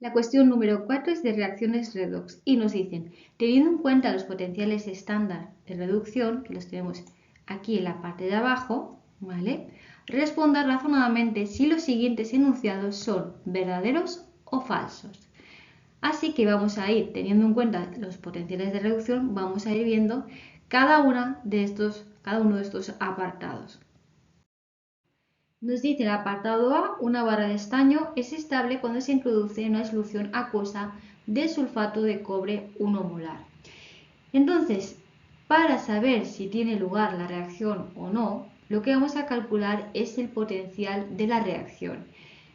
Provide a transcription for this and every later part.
La cuestión número 4 es de reacciones redox y nos dicen, teniendo en cuenta los potenciales estándar de reducción, que los tenemos aquí en la parte de abajo, ¿vale? Responda razonadamente si los siguientes enunciados son verdaderos o falsos. Así que vamos a ir, teniendo en cuenta los potenciales de reducción, vamos a ir viendo cada uno de estos apartados. Nos dice el apartado A, una barra de estaño es estable cuando se introduce en una solución acuosa de sulfato de cobre 1 molar. Entonces, para saber si tiene lugar la reacción o no, lo que vamos a calcular es el potencial de la reacción.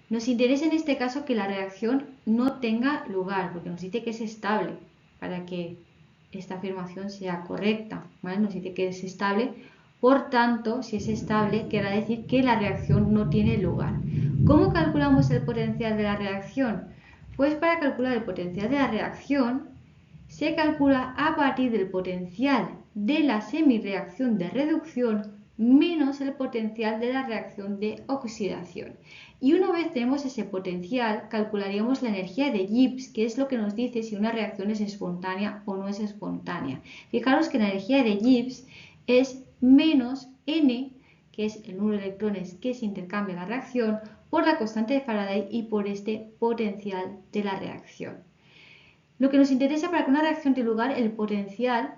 Nos interesa en este caso que la reacción no tenga lugar, porque nos dice que es estable, para que esta afirmación sea correcta, ¿vale? Nos dice que es estable, por tanto, si es estable, quiere decir que la reacción no tiene lugar. ¿Cómo calculamos el potencial de la reacción? Pues para calcular el potencial de la reacción, se calcula a partir del potencial de la semirreacción de reducción menos el potencial de la reacción de oxidación. Y una vez tenemos ese potencial, calcularíamos la energía de Gibbs, que es lo que nos dice si una reacción es espontánea o no es espontánea. Fijaros que la energía de Gibbs es menos N, que es el número de electrones que se intercambia la reacción, por la constante de Faraday y por este potencial de la reacción. Lo que nos interesa para que una reacción tenga lugar, el potencial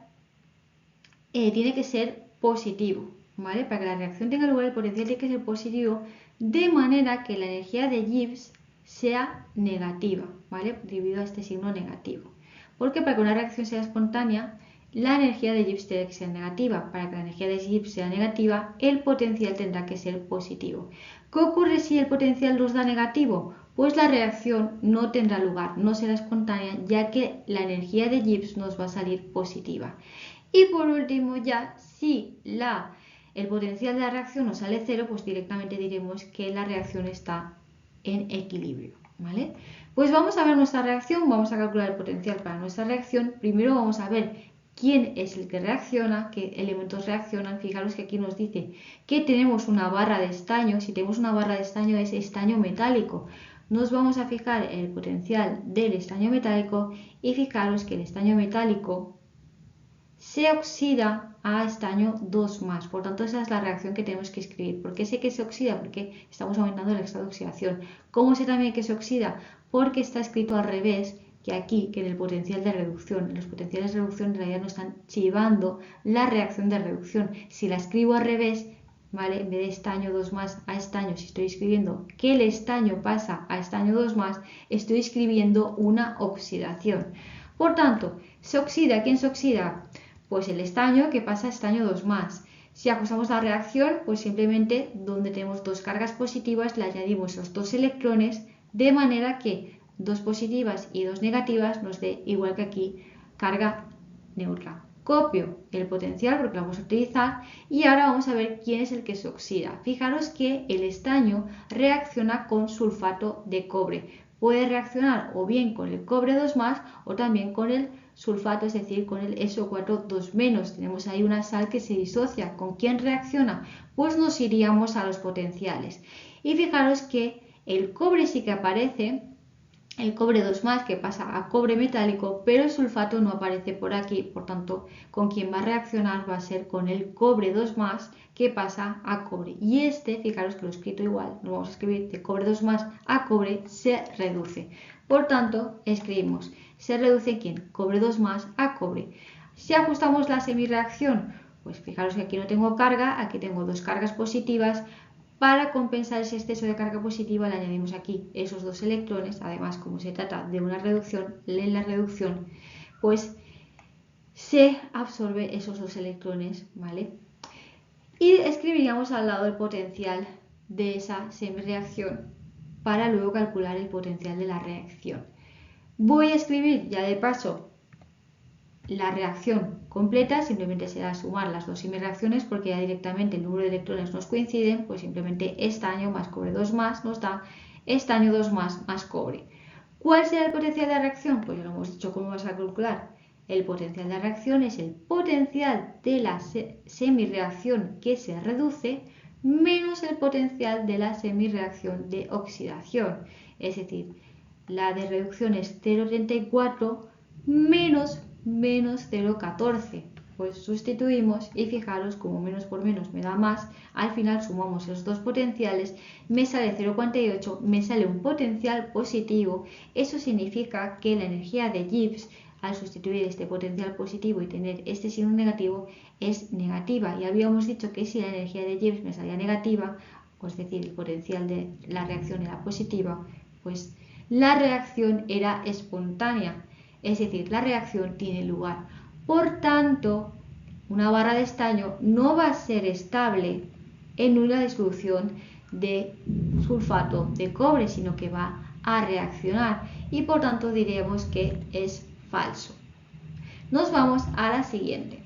tiene que ser positivo, ¿vale? Para que la reacción tenga lugar, el potencial tiene que ser positivo, de manera que la energía de Gibbs sea negativa, ¿vale? Debido a este signo negativo. Porque para que una reacción sea espontánea, la energía de Gibbs tiene que ser negativa. Para que la energía de Gibbs sea negativa, el potencial tendrá que ser positivo. ¿Qué ocurre si el potencial nos da negativo? Pues la reacción no tendrá lugar, no será espontánea, ya que la energía de Gibbs nos va a salir positiva. Y por último ya, si el potencial de la reacción nos sale cero, pues directamente diremos que la reacción está en equilibrio, ¿vale? Pues vamos a ver nuestra reacción, vamos a calcular el potencial para nuestra reacción. Primero vamos a ver quién es el que reacciona, qué elementos reaccionan. Fijaros que aquí nos dice que tenemos una barra de estaño. Si tenemos una barra de estaño es estaño metálico. Nos vamos a fijar en el potencial del estaño metálico y fijaros que el estaño metálico se oxida a estaño 2+. Por tanto, esa es la reacción que tenemos que escribir. ¿Por qué sé que se oxida? Porque estamos aumentando el estado de oxidación. ¿Cómo sé también que se oxida? Porque está escrito al revés que aquí, que en el potencial de reducción. En los potenciales de reducción en realidad nos están chivando la reacción de reducción. Si la escribo al revés, ¿vale? En vez de estaño 2+ a estaño, si estoy escribiendo que el estaño pasa a estaño 2+, estoy escribiendo una oxidación. Por tanto, ¿se oxida? ¿Quién se oxida? Pues el estaño que pasa a estaño 2+. Si ajustamos la reacción, pues simplemente donde tenemos dos cargas positivas le añadimos esos dos electrones, de manera que 2 positivas y 2 negativas nos dé, igual que aquí, carga neutra. Copio el potencial porque lo vamos a utilizar y ahora vamos a ver quién es el que se oxida. Fijaros que el estaño reacciona con sulfato de cobre. Puede reaccionar o bien con el cobre 2+ o también con el sulfato, es decir, con el SO4 2-. Tenemos ahí una sal que se disocia. ¿Con quién reacciona? Pues nos iríamos a los potenciales. Y fijaros que el cobre sí que aparece, el cobre 2+ que pasa a cobre metálico, pero el sulfato no aparece por aquí. Por tanto, con quien va a reaccionar va a ser con el cobre 2+ que pasa a cobre. Y este, fijaros que lo he escrito igual, lo vamos a escribir de cobre 2+ a cobre, se reduce. Por tanto, escribimos, se reduce ¿quién? Cobre 2+ a cobre. Si ajustamos la semirreacción, pues fijaros que aquí no tengo carga, aquí tengo dos cargas positivas. Para compensar ese exceso de carga positiva le añadimos aquí esos dos electrones. Además, como se trata de una reducción, en la reducción pues se absorbe esos dos electrones, ¿vale? Y escribiríamos al lado el potencial de esa semirreacción para luego calcular el potencial de la reacción. Voy a escribir ya de paso la reacción completa, simplemente será sumar las dos semirreacciones porque ya directamente el número de electrones nos coinciden, pues simplemente estaño más cobre 2+ nos da estaño 2+ más cobre. ¿Cuál será el potencial de la reacción? Pues ya lo hemos dicho cómo vas a calcular. El potencial de la reacción es el potencial de la semirreacción que se reduce menos el potencial de la semirreacción de oxidación. Es decir, la de reducción es 0,34 menos 0,14. Pues sustituimos y fijaros, como menos por menos me da más, al final sumamos los dos potenciales, me sale 0,48, me sale un potencial positivo. Eso significa que la energía de Gibbs, al sustituir este potencial positivo y tener este signo negativo, es negativa. Y habíamos dicho que si la energía de Gibbs me salía negativa, es decir, el potencial de la reacción era positiva, pues la reacción era espontánea, es decir, la reacción tiene lugar. Por tanto, una barra de estaño no va a ser estable en una disolución de sulfato de cobre, sino que va a reaccionar y por tanto diremos que es falso. Nos vamos a la siguiente.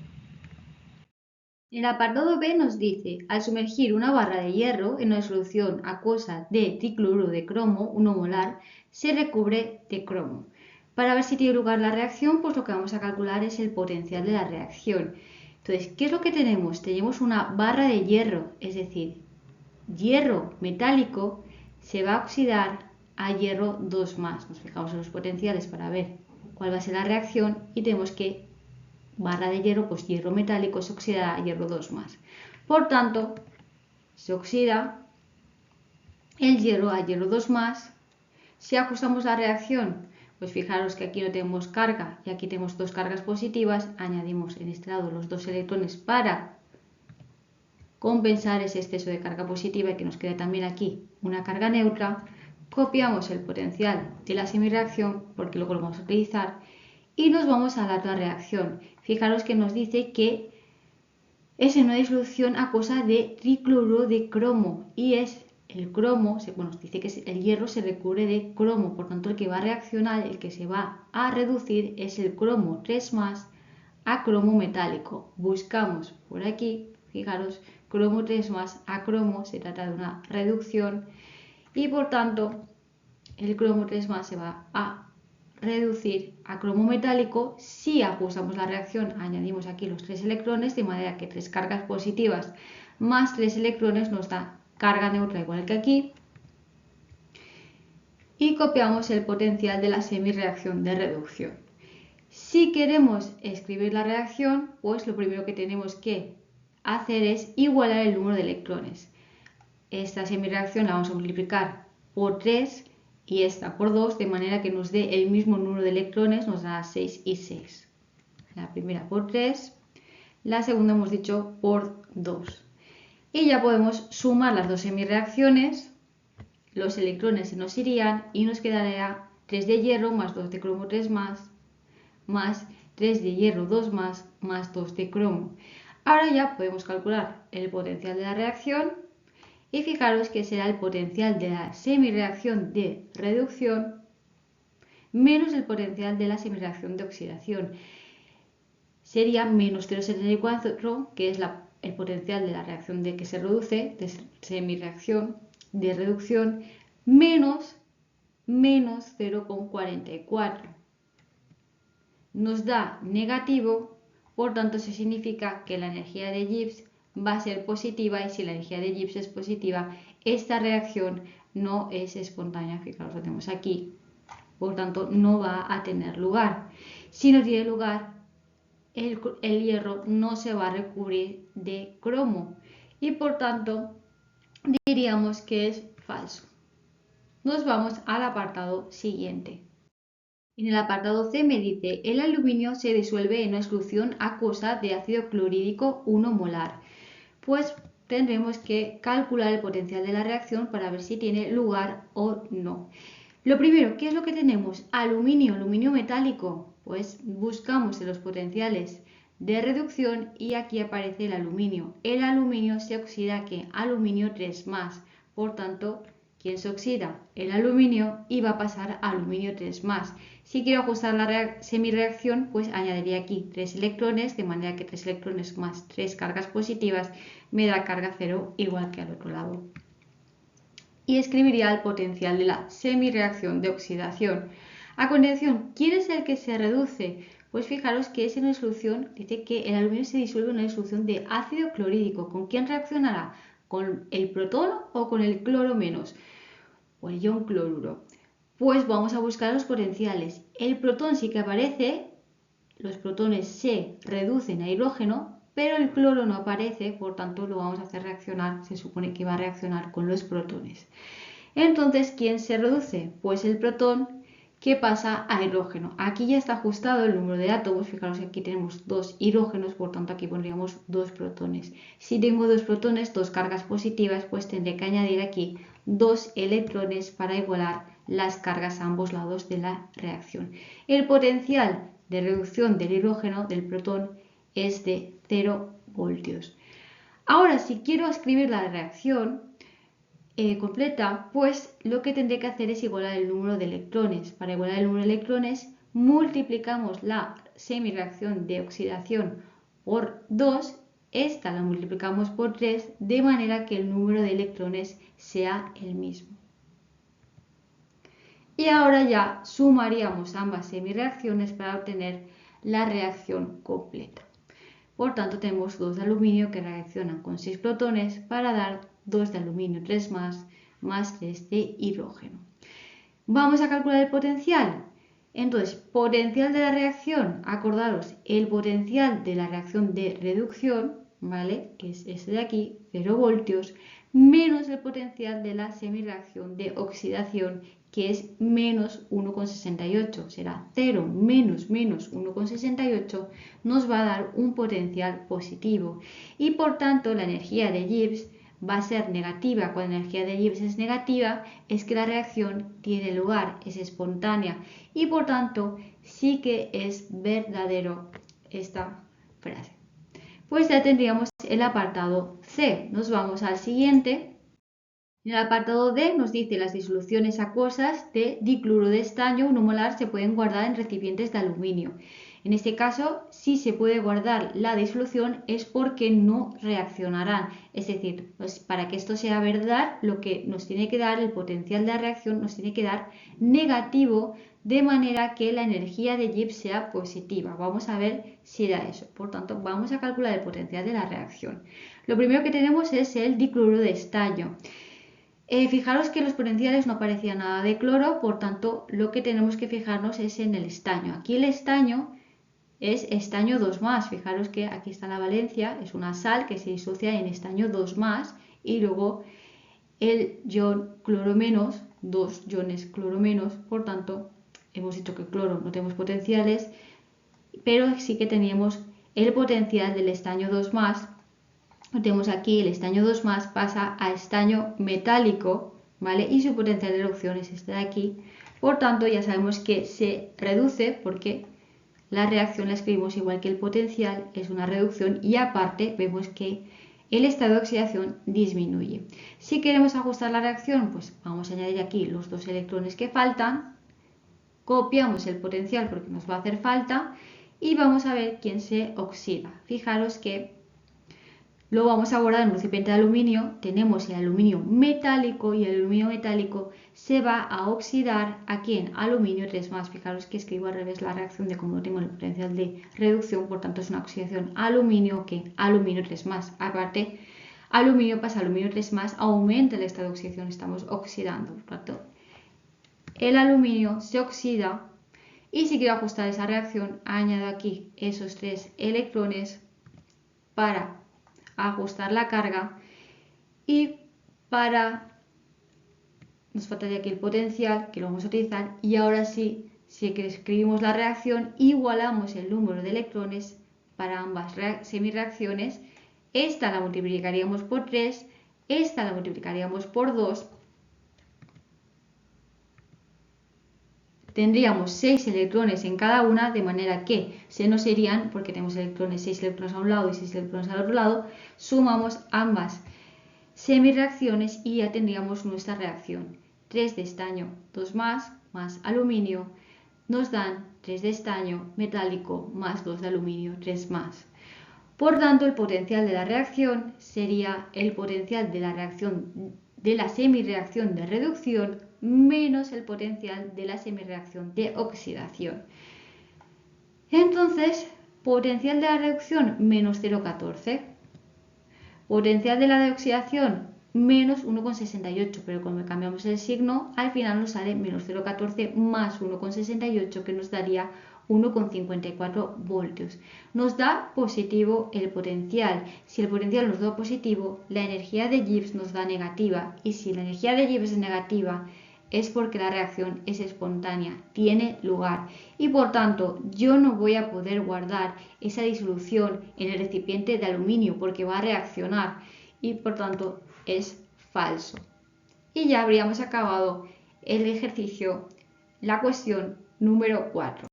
El apartado B nos dice, al sumergir una barra de hierro en una solución acuosa de tricloruro de cromo, 1 molar, se recubre de cromo. Para ver si tiene lugar la reacción, pues lo que vamos a calcular es el potencial de la reacción. Entonces, ¿qué es lo que tenemos? Tenemos una barra de hierro, es decir, hierro metálico se va a oxidar a hierro 2+. Nos fijamos en los potenciales para ver cuál va a ser la reacción y tenemos que barra de hierro, pues hierro metálico se oxida a hierro 2+. Por tanto, se oxida el hierro a hierro 2+. Si ajustamos la reacción, pues fijaros que aquí no tenemos carga y aquí tenemos dos cargas positivas, añadimos en este lado los dos electrones para compensar ese exceso de carga positiva y que nos quede también aquí una carga neutra. Copiamos el potencial de la semireacción porque luego lo vamos a utilizar y nos vamos a la otra reacción. Fijaros que nos dice que es en una disolución acuosa de tricloruro de cromo y es el cromo, bueno, nos dice que el hierro se recubre de cromo, por tanto el que va a reaccionar, el que se va a reducir es el cromo 3+ a cromo metálico. Buscamos por aquí, fijaros, cromo 3+ a cromo, se trata de una reducción y por tanto el cromo 3+ se va a reducir a cromo metálico. Si ajustamos la reacción, añadimos aquí los 3 electrones, de manera que 3 cargas positivas más 3 electrones nos da carga neutra igual que aquí. Y copiamos el potencial de la semireacción de reducción. Si queremos escribir la reacción, pues lo primero que tenemos que hacer es igualar el número de electrones. Esta semireacción la vamos a multiplicar por 3 y esta por 2, de manera que nos dé el mismo número de electrones, nos da 6 y 6. La primera por 3, la segunda hemos dicho por 2. Y ya podemos sumar las dos semireacciones, los electrones se nos irían y nos quedaría 3 de hierro más 2 de cromo 3+, más 3 de hierro 2+, más 2 de cromo. Ahora ya podemos calcular el potencial de la reacción y fijaros que será el potencial de la semireacción de reducción menos el potencial de la semireacción de oxidación. Sería menos 0,74, que es el potencial de la reacción de que se reduce, de semireacción de reducción, menos 0,44. Nos da negativo, por tanto eso significa que la energía de Gibbs va a ser positiva y si la energía de Gibbs es positiva, esta reacción no es espontánea, fijaros, lo tenemos aquí, por tanto no va a tener lugar. Si no tiene lugar, el hierro no se va a recubrir de cromo y por tanto diríamos que es falso. Nos vamos al apartado siguiente. En el apartado C me dice, el aluminio se disuelve en una solución acuosa de ácido clorhídrico 1 molar. Pues tendremos que calcular el potencial de la reacción para ver si tiene lugar o no. Lo primero, ¿qué es lo que tenemos? Aluminio metálico. Pues buscamos en los potenciales de reducción y aquí aparece el aluminio. El aluminio se oxida ¿qué? Aluminio 3+. Por tanto, ¿quién se oxida? El aluminio y va a pasar a aluminio 3+. Si quiero ajustar la semireacción, pues añadiría aquí 3 electrones, de manera que 3 electrones más 3 cargas positivas me da carga 0 igual que al otro lado. Y escribiría el potencial de la semireacción de oxidación. A continuación, ¿quién es el que se reduce? Pues fijaros que es en una solución, dice que el aluminio se disuelve en una solución de ácido clorhídrico. ¿Con quién reaccionará? ¿Con el protono o con el cloro menos? O el ion cloruro. Pues vamos a buscar los potenciales. El protón sí que aparece, los protones se reducen a hidrógeno, pero el cloro no aparece, por tanto lo vamos a hacer reaccionar, se supone que va a reaccionar con los protones. Entonces, ¿quién se reduce? Pues el protón que pasa a hidrógeno. Aquí ya está ajustado el número de átomos, fijaros que aquí tenemos 2 hidrógenos, por tanto aquí pondríamos 2 protones. Si tengo 2 protones, 2 cargas positivas, pues tendré que añadir aquí 2 electrones para igualar las cargas a ambos lados de la reacción. El potencial de reducción del hidrógeno, del protón, es de 0 voltios. Ahora, si quiero escribir la reacción completa, pues lo que tendré que hacer es igualar el número de electrones. Para igualar el número de electrones, multiplicamos la semireacción de oxidación por 2, esta la multiplicamos por 3, de manera que el número de electrones sea el mismo. Y ahora ya sumaríamos ambas semireacciones para obtener la reacción completa. Por tanto, tenemos 2 de aluminio que reaccionan con 6 protones para dar 2 de aluminio 3 más 3 de hidrógeno. Vamos a calcular el potencial. Entonces, potencial de la reacción, acordaros, el potencial de la reacción de reducción, ¿vale? Que es este de aquí, 0 voltios, menos el potencial de la semireacción de oxidación, que es menos 1,68. Será 0 menos 1,68, nos va a dar un potencial positivo. Y por tanto, la energía de Gibbs va a ser negativa. Cuando la energía de Gibbs es negativa, es que la reacción tiene lugar, es espontánea y por tanto sí que es verdadero esta frase. Pues ya tendríamos el apartado C. Nos vamos al siguiente. En el apartado D nos dice las disoluciones acuosas de dicloruro de estaño 1 molar se pueden guardar en recipientes de aluminio. En este caso, si se puede guardar la disolución es porque no reaccionarán. Es decir, pues para que esto sea verdad, lo que nos tiene que dar, el potencial de la reacción, nos tiene que dar negativo, de manera que la energía de Gibbs sea positiva. Vamos a ver si da eso. Por tanto, vamos a calcular el potencial de la reacción. Lo primero que tenemos es el dicloruro de estaño. Fijaros que los potenciales no aparecía nada de cloro, por tanto lo que tenemos que fijarnos es en el estaño. Aquí el estaño es estaño 2+, fijaros que aquí está la valencia, es una sal que se disocia en estaño 2+, y luego el ion cloro menos, 2 iones cloro menos, por tanto hemos dicho que cloro no tenemos potenciales, pero sí que teníamos el potencial del estaño 2+. Tenemos aquí el estaño 2+, pasa a estaño metálico, ¿vale? Y su potencial de reducción es este de aquí. Por tanto, ya sabemos que se reduce porque la reacción la escribimos igual que el potencial, es una reducción y aparte vemos que el estado de oxidación disminuye. Si queremos ajustar la reacción, pues vamos a añadir aquí los 2 electrones que faltan, copiamos el potencial porque nos va a hacer falta y vamos a ver quién se oxida. Fijaros que lo vamos a guardar en un recipiente de aluminio, tenemos el aluminio metálico y el aluminio metálico se va a oxidar aquí en aluminio 3+. Fijaros que escribo al revés la reacción de cómo tengo el potencial de reducción, por tanto es una oxidación aluminio que aluminio 3+. Aparte, aluminio pasa a aluminio 3+, aumenta el estado de oxidación, estamos oxidando. Por tanto, el aluminio se oxida y si quiero ajustar esa reacción, añado aquí esos 3 electrones para ajustar la carga y nos faltaría aquí el potencial que lo vamos a utilizar y ahora sí, si escribimos la reacción, igualamos el número de electrones para ambas semireacciones. Esta la multiplicaríamos por 3, esta la multiplicaríamos por 2. Tendríamos 6 electrones en cada una, de manera que se nos irían, porque tenemos 6 electrones a un lado y 6 electrones al otro lado, sumamos ambas semireacciones y ya tendríamos nuestra reacción. 3 de estaño 2+, más aluminio, nos dan 3 de estaño metálico más 2 de aluminio 3+. Por tanto, el potencial de la reacción sería el potencial de la reacción de la semireacción de reducción menos el potencial de la semireacción de oxidación. Entonces, potencial de la reducción menos 0,14, potencial de la de oxidación menos 1,68, pero cuando cambiamos el signo, al final nos sale menos 0,14 más 1,68, que nos daría 1,54 voltios. Nos da positivo el potencial. Si el potencial nos da positivo, la energía de Gibbs nos da negativa. Y si la energía de Gibbs es negativa, es porque la reacción es espontánea, tiene lugar. Y por tanto, yo no voy a poder guardar esa disolución en el recipiente de aluminio porque va a reaccionar. Y por tanto, es falso. Y ya habríamos acabado el ejercicio, la cuestión número 4.